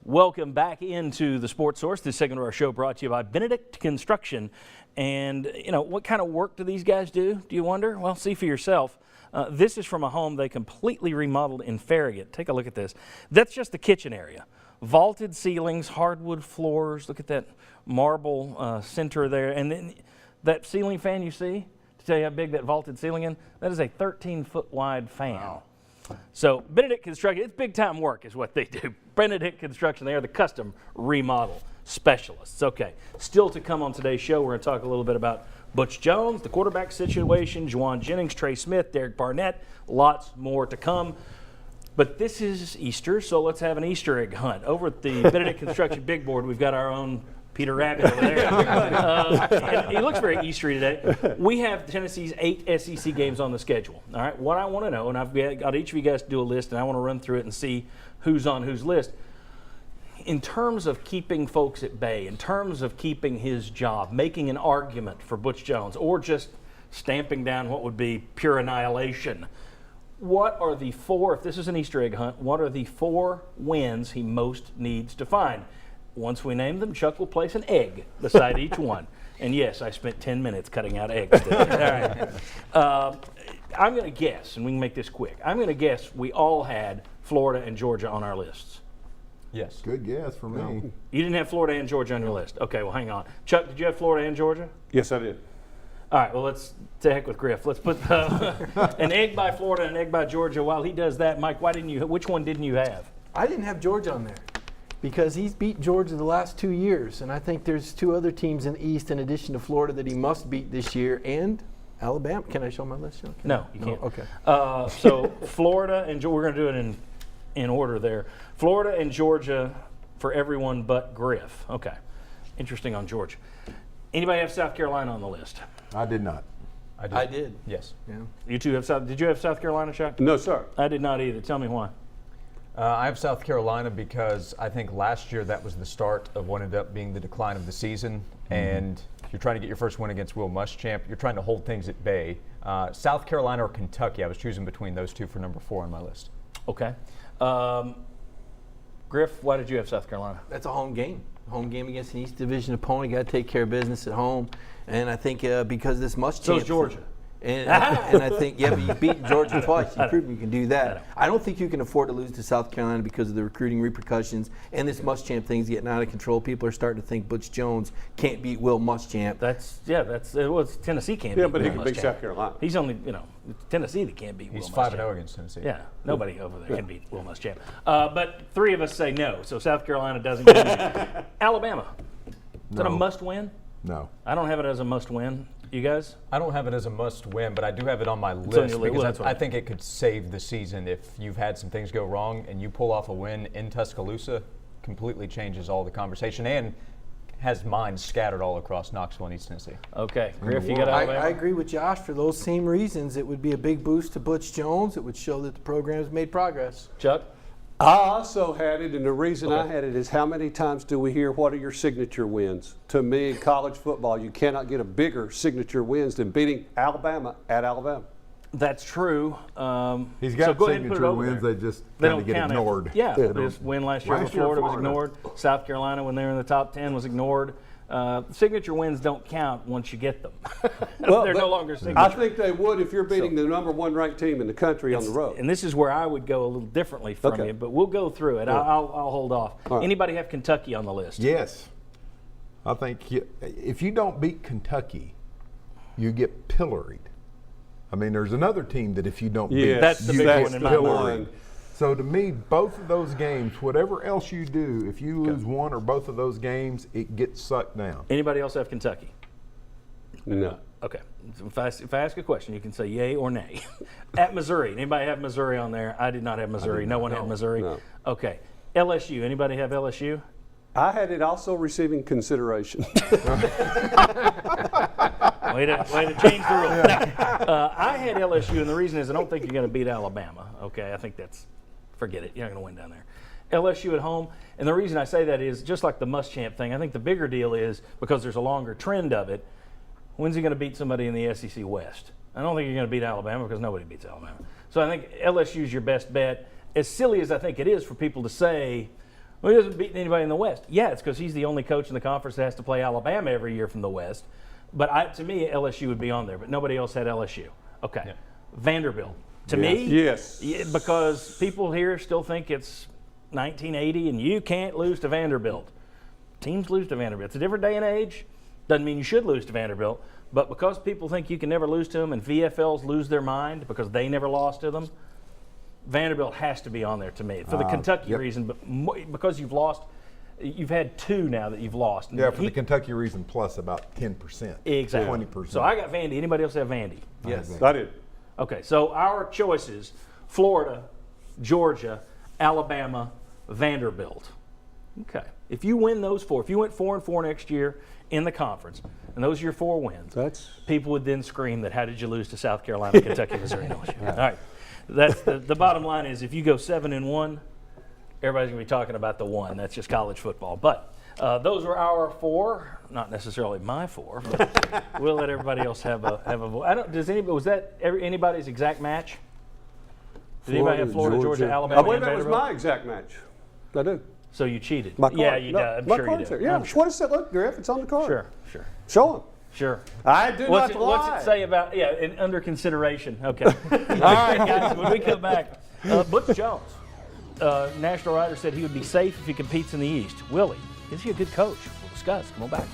Welcome back into the Sports Source. This segment of our show brought to you by Benedict Construction. And, you know, what kind of work do these guys do you wonder? Well, see for yourself. This is from a home they completely remodeled in Farragut. Take a look at this. That's just the kitchen area. Vaulted ceilings, hardwood floors. Look at that marble center there. And then that ceiling fan you see, to tell you how big that vaulted ceiling is, that is a 13-foot wide fan. Wow. So Benedict Construction, it's big time work is what they do. Benedict Construction, they are the custom remodel specialists. Okay, still to come on today's show, we're going to talk a little bit about Butch Jones, the quarterback situation, Juwan Jennings, Trey Smith, Derek Barnett, lots more to come. But this is Easter, so let's have an Easter egg hunt. Over at the Benedict Construction big board, we've got our own Peter Rabbit over there. And he looks very Eastery today. We have Tennessee's 8 SEC games on the schedule. All right, what I want to know, and I've got each of you guys to do a list, and I want to run through it and see who's on whose list. In terms of keeping folks at bay, in terms of keeping his job, making an argument for Butch Jones, or just stamping down what would be pure annihilation, what are the 4, if this is an Easter egg hunt, what are the 4 wins he most needs to find? Once we name them, Chuck will place an egg beside each one. And yes, I spent 10 minutes cutting out eggs today. All right. I'm going to guess, and we can make this quick, I'm going to guess we all had Florida and Georgia on our lists. Yes. Good guess for me. You didn't have Florida and Georgia on your list. Okay, well, hang on. Chuck, did you have Florida and Georgia? Yes, I did. All right, well, let's to heck with Griff. Let's put an egg by Florida and an egg by Georgia. While he does that, Mike, which one didn't you have? I didn't have Georgia on there because he's beat Georgia the last 2 years, and I think there's 2 other teams in the East in addition to Florida that he must beat this year, and Alabama. Can I show my list? No, you can't. Okay. So Florida and we're going to do it in order there. Florida and Georgia for everyone but Griff. Okay. Interesting on Georgia. Anybody have South Carolina on the list? I did not. I did. Yes. Yeah. You two have South. Did you have South Carolina, Chuck? No, sir. I did not either. Tell me why. I have South Carolina because I think last year that was the start of what ended up being the decline of the season. And you're trying to get your first win against Will Muschamp. You're trying to hold things at bay. South Carolina or Kentucky, I was choosing between those 2 for number 4 on my list. Okay. Griff, why did you have South Carolina? That's a home game. Home game against an East Division opponent. You got to take care of business at home. And I think because this Muschamp. So is Georgia. And I think, yeah, but you've beaten Georgia twice. You've proven you can do that. I don't think you can afford to lose to South Carolina because of the recruiting repercussions and this Muschamp thing's getting out of control. People are starting to think Butch Jones can't beat Will Muschamp. Tennessee can't. Yeah, beat but he Will can beat Muschamp. South Carolina. He's only, Tennessee that can't beat Will He's Muschamp. 5-0 against Tennessee. Yeah, nobody over there can beat Will Muschamp. But 3 of us say no, so South Carolina doesn't get it. Alabama, is that a must-win? No. I don't have it as a must-win. You guys? I don't have it as a must-win, but I do have it on my on list your list. because Well, I think it could save the season if you've had some things go wrong and you pull off a win in Tuscaloosa. Completely changes all the conversation and has minds scattered all across Knoxville and East Tennessee. Okay, Griff, you got Alabama? I agree with Josh for those same reasons. It would be a big boost to Butch Jones. It would show that the program has made progress. Chuck? I also had it, and the reason I had it is how many times do we hear, what are your signature wins? To me, in college football, you cannot get a bigger signature wins than beating Alabama at Alabama. That's true. He's got so go ahead and put it signature over wins. there. They just They kind don't of get count it. ignored. Yeah, his win last year with Florida was ignored. South Carolina, when they were in the top 10, was ignored. Signature wins don't count once you get them. They're no longer signature. I think they would if you're beating the number 1 ranked team in the country on the road. And this is where I would go a little differently from you, but we'll go through it. I'll hold off. Right. Anybody have Kentucky on the list? Yes. I think if you don't beat Kentucky, you get pilloried. I mean, there's another team that if you don't beat, That's the you big get one in my pilloried. mind. So to me, both of those games, whatever else you do, if you lose one or both of those games, it gets sucked down. Anybody else have Kentucky? No. Okay. If I ask a question, you can say yay or nay. At Missouri, anybody have Missouri on there? I did not have Missouri. No one had Missouri. No. Okay. LSU. Anybody have LSU? I had it also receiving consideration. Way to change the rule. I had LSU, and the reason is I don't think you're going to beat Alabama. Okay, I think forget it. You're not going to win down there. LSU at home, and the reason I say that is just like the Muschamp thing. I think the bigger deal is because there's a longer trend of it. When's he going to beat somebody in the SEC West? I don't think you're going to beat Alabama because nobody beats Alabama. So I think LSU's your best bet. As silly as I think it is for people to say, Well, he doesn't beat anybody in the West. Yeah, it's because he's the only coach in the conference that has to play Alabama every year from the West. But to me, LSU would be on there, but nobody else had LSU. Okay. Yeah. Vanderbilt. To me, yes, because people here still think it's 1980 and you can't lose to Vanderbilt. Teams lose to Vanderbilt. It's a different day and age. Doesn't mean you should lose to Vanderbilt. But because people think you can never lose to them and VFLs lose their mind because they never lost to them, Vanderbilt has to be on there to me for the Kentucky reason. But because you've lost, you've had 2 now that you've lost. Yeah, for the Kentucky reason plus about 10%. Exactly. 20%. So I got Vandy. Anybody else have Vandy? Yes. I did. Okay, so our choices, Florida, Georgia, Alabama, Vanderbilt. Okay. If you win those 4, if you went 4-4 next year in the conference, and those are your 4 wins, people would then scream that how did you lose to South Carolina, Kentucky, Missouri, and LSU? All right. That's the bottom line is if you go 7-1, everybody's going to be talking about the 1. That's just college football. But those were our 4, not necessarily my 4, but we'll let everybody else have a vote. Was that anybody's exact match? Did anybody have Florida, Georgia, Alabama? I believe that was my exact match. I do. So you cheated. My card. Yeah, you did. I'm sure you did. Yeah. What does that look, Griff? It's on the card. Sure. Show them. Sure. I do not lie. What's it say about, under consideration? Okay. All right, guys, when we come back, Butch Jones, national writer, said he would be safe if he competes in the East. Will he? Is he a good coach? We'll discuss. Come on back.